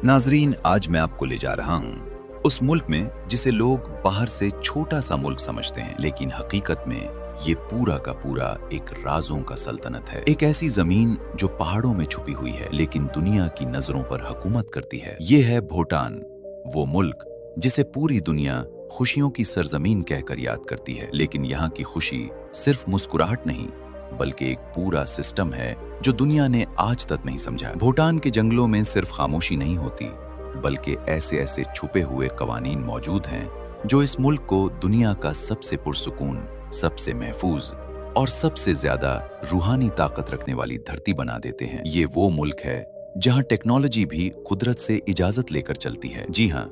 नाजरीन, आज मैं आपको ले जा रहा हूँ उस मुल्क में जिसे लोग बाहर से छोटा सा मुल्क समझते हैं, लेकिन हकीकत में ये पूरा का पूरा एक राजों का सल्तनत है। एक ऐसी जमीन जो पहाड़ों में छुपी हुई है लेकिन दुनिया की नजरों पर हुकूमत करती है। ये है भूटान, वो मुल्क जिसे पूरी दुनिया खुशियों की सरजमीन कहकर याद करती है। लेकिन यहाँ की खुशी सिर्फ मुस्कुराहट नहीं, बल्कि एक पूरा सिस्टम है जो दुनिया ने आज तक नहीं समझा। भूटान के जंगलों में सिर्फ खामोशी नहीं होती, बल्कि ऐसे ऐसे छुपे हुए कवानीन मौजूद हैं जो इस मुल्क को दुनिया का सबसे पुरसुकून, सबसे महफूज और सबसे ज्यादा रूहानी ताकत रखने वाली धरती बना देते हैं। ये वो मुल्क है जहां टेक्नोलॉजी भी कुदरत से इजाजत लेकर चलती है। जी हाँ,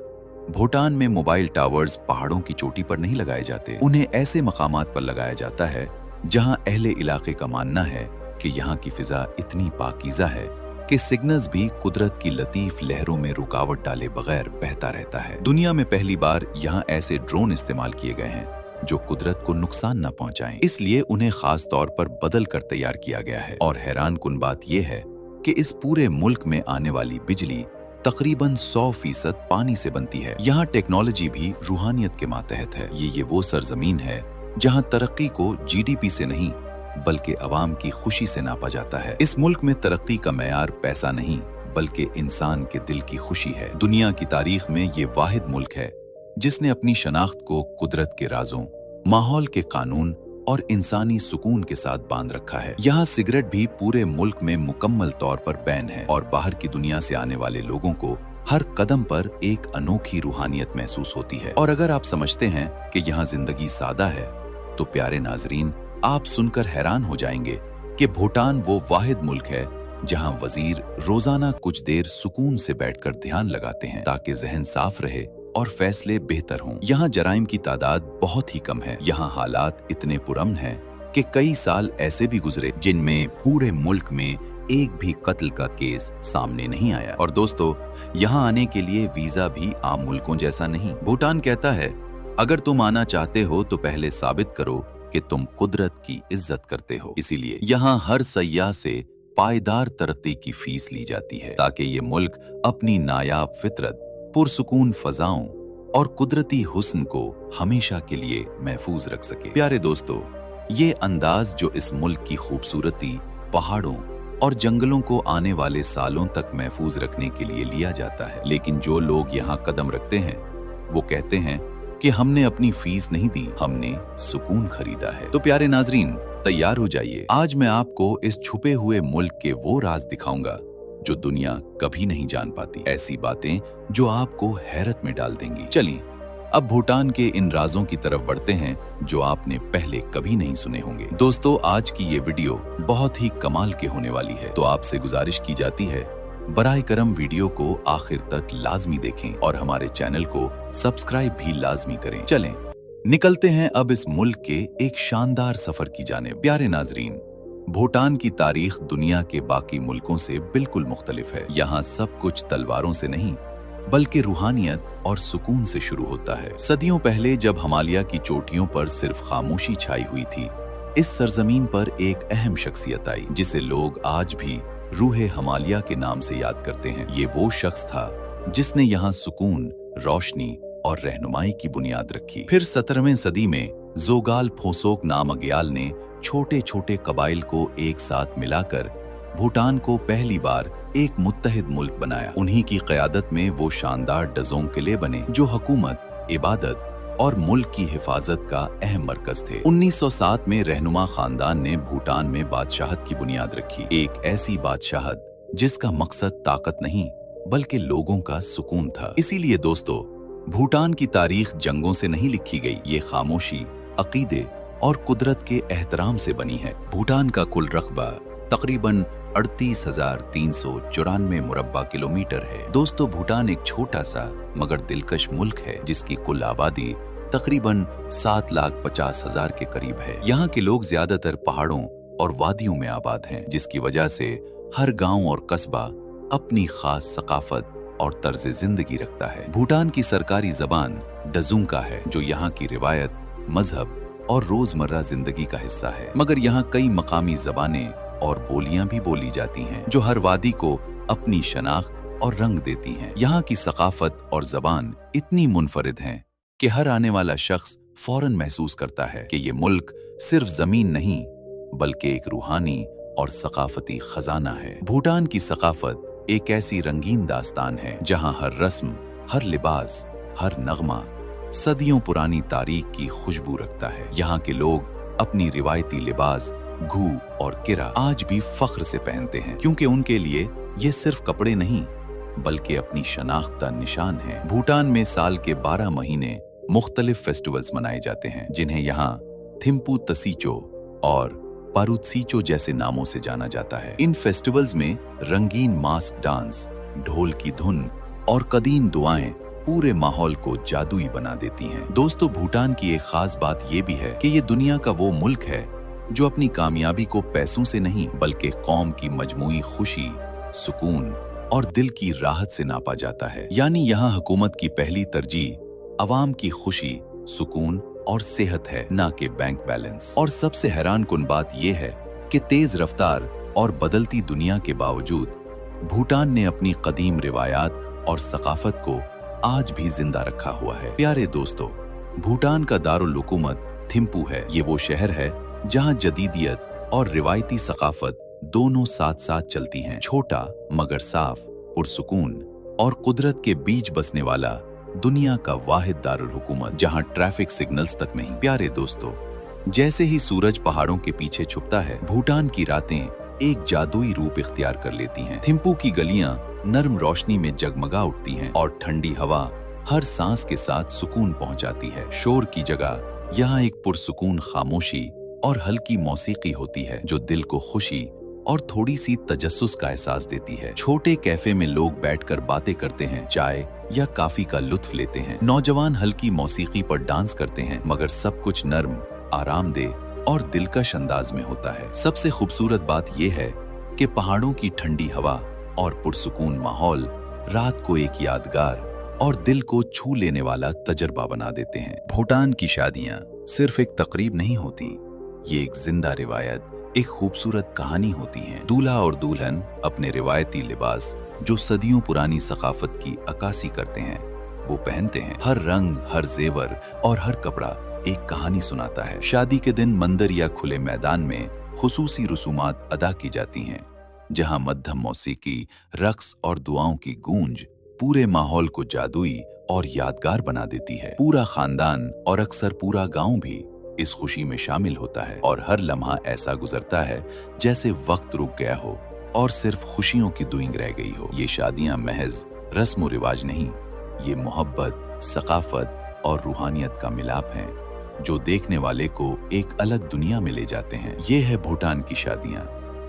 भूटान में मोबाइल टावर्स पहाड़ों की चोटी पर नहीं लगाए जाते, उन्हें ऐसे मकामात पर लगाया जाता है जहां अहले इलाके का मानना है कि यहाँ की फिजा इतनी पाकीज़ा है कि सिग्नल्स भी कुदरत की लतीफ लहरों में रुकावट डाले बगैर बहता रहता है। दुनिया में पहली बार यहाँ ऐसे ड्रोन इस्तेमाल किए गए हैं जो कुदरत को नुकसान न पहुंचाएं, इसलिए उन्हें खास तौर पर बदल कर तैयार किया गया है। और हैरान कुन बात यह है कि इस पूरे मुल्क में आने वाली बिजली तकरीबन 100% पानी से बनती है। यहाँ टेक्नोलॉजी भी रूहानियत के मातहत है। ये वो सरजमीन है जहाँ तरक्की को जीडीपी से नहीं बल्कि अवाम की खुशी से नापा जाता है। इस मुल्क में तरक्की का मेयार पैसा नहीं बल्कि इंसान के दिल की खुशी है। दुनिया की तारीख में ये वाहिद मुल्क है जिसने अपनी शनाख्त को कुदरत के राजों, माहौल के कानून और इंसानी सुकून के साथ बांध रखा है। यहाँ सिगरेट भी पूरे मुल्क में मुकम्मल तौर पर बैन है और बाहर की दुनिया से आने वाले लोगों को हर कदम पर एक अनोखी रूहानियत महसूस होती है। और अगर आप समझते हैं कि यहाँ जिंदगी सादा है, तो प्यारे नाजरीन, आप सुनकर हैरान हो जाएंगे कि भूटान वो वाहिद मुल्क है जहां वजीर रोजाना कुछ देर सुकून से बैठकर ध्यान लगाते हैं ताकि जहन साफ रहे और फैसले बेहतर हों। यहाँ जराइम की तादाद बहुत ही कम है। यहाँ हालात इतने पुरअमन हैं कि कई साल ऐसे भी गुजरे जिनमें पूरे मुल्क में एक भी कत्ल का केस सामने नहीं आया। और दोस्तों, यहाँ आने के लिए वीजा भी आम मुल्कों जैसा नहीं। भूटान कहता है, अगर तुम आना चाहते हो तो पहले साबित करो कि तुम कुदरत की इज्जत करते हो। इसीलिए यहाँ हर सयाह से पायदार तरक्की की फीस ली जाती है ताकि ये मुल्क अपनी नायाब फितरत, पुरसुकून फजाओं और कुदरती हुस्न को हमेशा के लिए महफूज रख सके। प्यारे दोस्तों, ये अंदाज जो इस मुल्क की खूबसूरती, पहाड़ों और जंगलों को आने वाले सालों तक महफूज रखने के लिए लिया जाता है। लेकिन जो लोग यहाँ कदम रखते हैं वो कहते हैं कि हमने अपनी फीस नहीं दी, हमने सुकून खरीदा है। तो प्यारे नाजरीन, तैयार हो जाइए। आज मैं आपको इस छुपे हुए मुल्क के वो राज दिखाऊंगा जो दुनिया कभी नहीं जान पाती। ऐसी बातें जो आपको हैरत में डाल देंगी। चलिए अब भूटान के इन राजों की तरफ बढ़ते हैं जो आपने पहले कभी नहीं सुने होंगे। दोस्तों, आज की ये वीडियो बहुत ही कमाल के होने वाली है, तो आपसे गुजारिश की जाती है बराए करम वीडियो को आखिर तक लाजमी देखें और हमारे चैनल को सब्सक्राइब भी लाजमी करें। चलें निकलते हैं अब इस मुल्क के एक शानदार सफर की जानिब। प्यारे नाजरीन, भूटान की तारीख दुनिया के बाकी मुल्कों से बिल्कुल मुख्तलिफ है। यहाँ सब कुछ तलवारों से नहीं बल्कि रूहानियत और सुकून से शुरू होता है। सदियों पहले जब हिमालय की चोटियों पर सिर्फ खामोशी छाई हुई थी, इस सरजमीन पर एक अहम शख्सियत आई जिसे लोग आज भी रूहे हिमालय के नाम से याद करते हैं। ये वो शख्स था जिसने यहाँ सुकून, रोशनी और रहनुमाई की बुनियाद रखी। फिर 17वीं सदी में जोगाल फोसोक नामग्याल ने छोटे छोटे कबाइल को एक साथ मिलाकर भूटान को पहली बार एक मुत्तहिद मुल्क बनाया। उन्हीं की क़यादत में वो शानदार डज़ोंग किले बने जो हुकूमत, इबादत और मुल्क की हिफाजत का अहम मरकज थे। 1907 में रहनुमा खानदान ने भूटान में बादशाहत की बुनियाद रखी। एक ऐसी बादशाहत जिसका मकसद ताकत नहीं बल्कि लोगों का सुकून था। इसीलिए दोस्तों, भूटान की तारीख जंगों से नहीं लिखी गई, ये खामोशी, अकीदे और कुदरत के एहतराम से बनी है। भूटान का कुल रकबा तकरीबन 38,394 मुरब्बा किलोमीटर है। दोस्तों, भूटान एक छोटा सा मगर दिलकश मुल्क है जिसकी कुल आबादी तकरीबन 7,50,000 के करीब है। यहाँ के लोग ज्यादातर पहाड़ों और वादियों में आबाद हैं, जिसकी वजह से हर गांव और कस्बा अपनी खास सकाफत और तर्ज जिंदगी रखता है। भूटान की सरकारी जबान डज़ुंग है जो यहाँ की रिवायत, मजहब और रोजमर्रा जिंदगी का हिस्सा है। मगर यहाँ कई मकामी जबानें और बोलियां भी बोली जाती हैं जो हर वादी को अपनी शनाख्त और रंग देती हैं। यहाँ की सकाफत और जबान इतनी मुनफरिद हैं कि हर आने वाला शख्स फौरन महसूस करता है कि ये मुल्क सिर्फ जमीन नहीं बल्कि एक रूहानी और सकाफती खजाना है। भूटान की सकाफत एक ऐसी रंगीन दास्तान है जहां हर रस्म, हर लिबास, हर नगमा सदियों पुरानी तारीख की खुशबू रखता है। यहाँ के लोग अपनी रिवायती लिबास घू और किरा आज भी फख्र से पहनते हैं, क्योंकि उनके लिए ये सिर्फ कपड़े नहीं बल्कि अपनी शनाख्त का निशान है। भूटान में साल के 12 महीने मुख्तलिफ फेस्टिवल्स मनाए जाते हैं, जिन्हें यहाँ थिम्पू तसीचो और पारुत्सीचो जैसे नामों से जाना जाता है। इन फेस्टिवल्स में रंगीन मास्क डांस, ढोल की धुन और कदीम दुआएं पूरे माहौल को जादुई बना देती हैं। दोस्तों, भूटान की एक खास बात ये भी है कि ये दुनिया का वो मुल्क है जो अपनी कामयाबी को पैसों से नहीं बल्कि कौम की मजमूई खुशी, सुकून और दिल की राहत से नापा जाता है। यानी यहाँ हुकूमत की पहली तरजीह अवाम की खुशी, सुकून और सेहत है, ना कि बैंक बैलेंस। और सबसे हैरान कुन बात यह है कि तेज रफ्तार और बदलती दुनिया के बावजूद भूटान ने अपनी कदीम रिवायात और सकाफत को आज भी जिंदा रखा हुआ है। प्यारे दोस्तों, भूटान का दारुल हुकूमत थिम्पू है। ये वो शहर है जहां जदीदियत और रिवायती सकाफत दोनों साथ साथ चलती हैं। छोटा मगर साफ, पुरसुकून और कुदरत के बीच बसने वाला दुनिया का वाहिद दारुल हुकूमत, जहां ट्रैफिक सिग्नल्स तक नहीं। प्यारे दोस्तों, जैसे ही सूरज पहाड़ों के पीछे छुपता है, भूटान की रातें एक जादुई रूप इख्तियार कर लेती हैं। थिम्पू की गलियां नर्म रोशनी में जगमगा उठती हैं और ठंडी हवा हर सांस के साथ सुकून पहुंचाती है। शोर की जगह यहाँ एक पुरसुकून खामोशी और हल्की मौसीकी होती है जो दिल को खुशी और थोड़ी सी तजस्सुस का एहसास देती है। छोटे कैफे में लोग बैठकर बातें करते हैं, चाय या काफी का लुत्फ लेते हैं। नौजवान हल्की मौसीकी पर डांस करते हैं, मगर सब कुछ नर्म, आरामदेह और दिलकश अंदाज में होता है। सबसे खूबसूरत बात यह है कि पहाड़ों की ठंडी हवा और पुरसुकून माहौल रात को एक यादगार और दिल को छू लेने वाला तजर्बा बना देते हैं। भूटान की शादियां सिर्फ एक तकरीब नहीं होती, ये एक जिंदा रिवायत, एक खूबसूरत कहानी होती हैं। दूल्हा और दुल्हन अपने रिवायती लिबास जो सदियों पुरानी सकाफत की अक्कासी करते हैं वो पहनते हैं। हर रंग, हर जेवर और हर कपड़ा एक कहानी सुनाता है। शादी के दिन मंदिर या खुले मैदान में खुसूसी रसूमात अदा की जाती हैं, जहां मध्यम मौसीकी, रक्स और दुआओं की गूंज पूरे माहौल को जादुई और यादगार बना देती है। पूरा खानदान और अक्सर पूरा गांव भी इस खुशी में शामिल होता है और हर लम्हा ऐसा गुजरता है जैसे वक्त रुक गया हो और सिर्फ खुशियों की दुइंग रह गई हो। ये शादियां महज रस्म रिवाज नहीं, ये मोहब्बत, सकाफत और रूहानियत का मिलाप है जो देखने वाले को एक अलग दुनिया में ले जाते हैं। ये है भूटान की शादियां,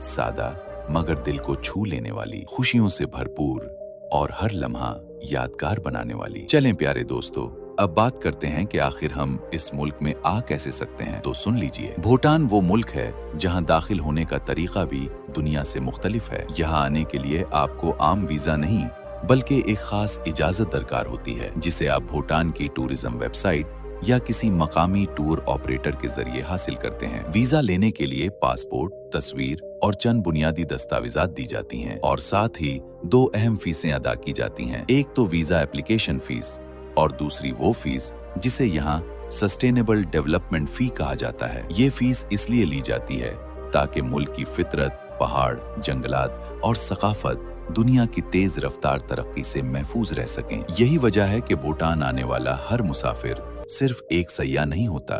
सादा मगर दिल को छू लेने वाली, खुशियों से भरपूर और हर लम्हा यादगार बनाने वाली। चलें प्यारे दोस्तों, अब बात करते हैं कि आखिर हम इस मुल्क में आ कैसे सकते हैं। तो सुन लीजिए, भूटान वो मुल्क है जहां दाखिल होने का तरीका भी दुनिया से मुख्तलिफ है। यहाँ आने के लिए आपको आम वीजा नहीं बल्कि एक खास इजाजत दरकार होती है, जिसे आप भूटान की टूरिज्म वेबसाइट या किसी मकामी टूर ऑपरेटर के जरिए हासिल करते हैं। वीजा लेने के लिए पासपोर्ट, तस्वीर और चंद बुनियादी दस्तावेजात दी जाती हैं और साथ ही 2 अहम फीसें अदा की जाती हैं। एक तो वीजा एप्लीकेशन फीस और दूसरी वो फीस जिसे यहाँ सस्टेनेबल डेवलपमेंट फी कहा जाता है। ये फीस इसलिए ली जाती है ताकि मुल्क की फितरत, पहाड़, जंगलात और सकाफत दुनिया की तेज रफ्तार तरक्की से महफूज रह सकें। यही वजह है कि भूटान आने वाला हर मुसाफिर सिर्फ एक सयाह नहीं होता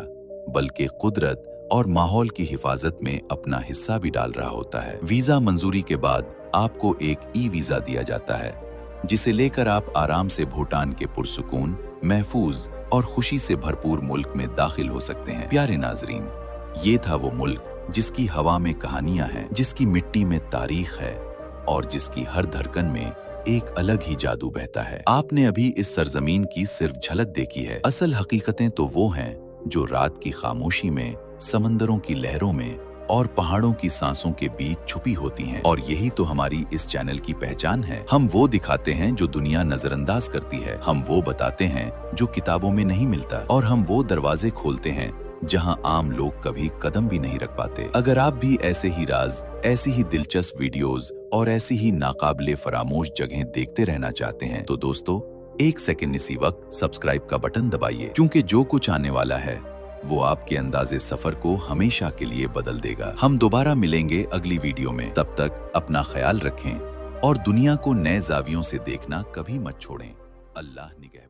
बल्कि कुदरत और माहौल की हिफाजत में अपना हिस्सा भी डाल रहा होता है। वीजा मंजूरी के बाद आपको एक ई वीजा दिया जाता है जिसे लेकर आप आराम से भूटान के पुरसुकून, महफूज और खुशी से भरपूर मुल्क में दाखिल हो सकते हैं। प्यारे नाजरीन, ये था वो मुल्क जिसकी हवा में कहानियां हैं, जिसकी मिट्टी में तारीख है और जिसकी हर धड़कन में एक अलग ही जादू बहता है। आपने अभी इस सरजमीन की सिर्फ झलक देखी है। असल हकीकतें तो वो हैं जो रात की खामोशी में, समंदरों की लहरों में और पहाड़ों की सांसों के बीच छुपी होती हैं। और यही तो हमारी इस चैनल की पहचान है। हम वो दिखाते हैं जो दुनिया नजरअंदाज करती है, हम वो बताते हैं जो किताबों में नहीं मिलता और हम वो दरवाजे खोलते हैं जहां आम लोग कभी कदम भी नहीं रख पाते। अगर आप भी ऐसे ही राज, ऐसी ही दिलचस्प वीडियोस और ऐसी ही नाकाबिले फरामोश जगहें देखते रहना चाहते हैं तो दोस्तों एक सेकंड इसी वक्त सब्सक्राइब का बटन दबाइए, क्योंकि जो कुछ आने वाला है वो आपके अंदाजे सफर को हमेशा के लिए बदल देगा। हम दोबारा मिलेंगे अगली वीडियो में। तब तक अपना ख्याल रखें और दुनिया को नए जावियों से देखना कभी मत छोड़ें। अल्लाह निगहबान।